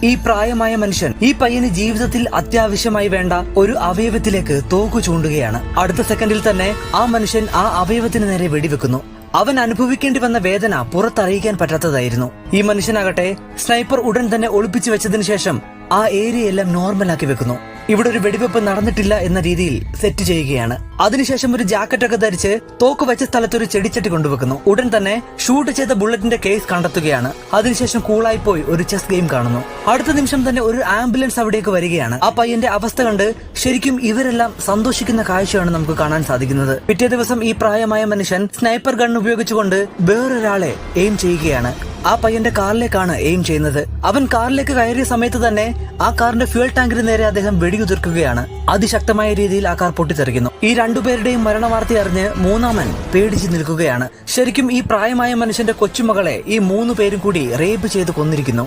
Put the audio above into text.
ഈ പ്രായമായ മനുഷ്യൻ ഈ പയ്യന് ജീവിതത്തിൽ അത്യാവശ്യമായി വേണ്ട ഒരു അവയവത്തിലേക്ക് തോക്ക് ചൂണ്ടുകയാണ്. അടുത്ത സെക്കൻഡിൽ തന്നെ ആ മനുഷ്യൻ ആ അവയവത്തിന് നേരെ വെടിവെക്കുന്നു. അവൻ അനുഭവിക്കേണ്ടി വന്ന വേദന പുറത്തറിയിക്കാൻ പറ്റാത്തതായിരുന്നു. ഈ മനുഷ്യനാകട്ടെ സ്നൈപ്പർ ഉടൻ തന്നെ ഒളിപ്പിച്ചു വെച്ചതിനു ശേഷം ആ ഏരിയയെല്ലാം നോർമലാക്കി വെക്കുന്നു. ഇവിടെ ഒരു വെടിവെപ്പ് നടന്നിട്ടില്ല എന്ന രീതിയിൽ സെറ്റ് ചെയ്യുകയാണ്. അതിനുശേഷം ഒരു ജാക്കറ്റ് ഒക്കെ ധരിച്ച് തോക്ക് വെച്ച സ്ഥലത്ത് ഒരു ചെടിച്ചട്ടി കൊണ്ടുവെക്കുന്നു. ഉടൻ തന്നെ ഷൂട്ട് ചെയ്ത ബുള്ളറ്റിന്റെ കേസ് കണ്ടെത്തുകയാണ്. അതിനുശേഷം കൂളായി പോയി ഒരു ചെസ് ഗെയിം കാണുന്നു. അടുത്ത നിമിഷം തന്നെ ഒരു ആംബുലൻസ് അവിടേക്ക് വരികയാണ്. ആ പയ്യന്റെ അവസ്ഥ കണ്ട് ശരിക്കും ഇവരെല്ലാം സന്തോഷിക്കുന്ന കാഴ്ചയാണ് നമുക്ക് കാണാൻ സാധിക്കുന്നത്. പിറ്റേ ദിവസം ഈ പ്രായമായ മനുഷ്യൻ സ്നൈപ്പർ ഗൺ ഉപയോഗിച്ചുകൊണ്ട് വേറൊരാളെ എയിം ചെയ്യുകയാണ്. ആ പയ്യന്റെ കാറിലേക്കാണ് എയിം ചെയ്യുന്നത്. അവൻ കാറിലേക്ക് കയറിയ സമയത്ത് തന്നെ ആ കാറിന്റെ ഫ്യൂൽ ടാങ്കിന് നേരെ അദ്ദേഹം വെടിയുതിർക്കുകയാണ്. അതിശക്തമായ രീതിയിൽ ആ കാർ പൊട്ടിത്തെറിക്കുന്നു. ഈ രണ്ടുപേരുടെയും മരണവാർത്ത അറിഞ്ഞ് മൂന്നാമൻ പേടിച്ച് നിൽക്കുകയാണ്. ശരിക്കും ഈ പ്രായമായ മനുഷ്യന്റെ കൊച്ചുമകളെ ഈ 3 പേരും കൂടി റേപ്പ് ചെയ്ത് കൊന്നിരിക്കുന്നു.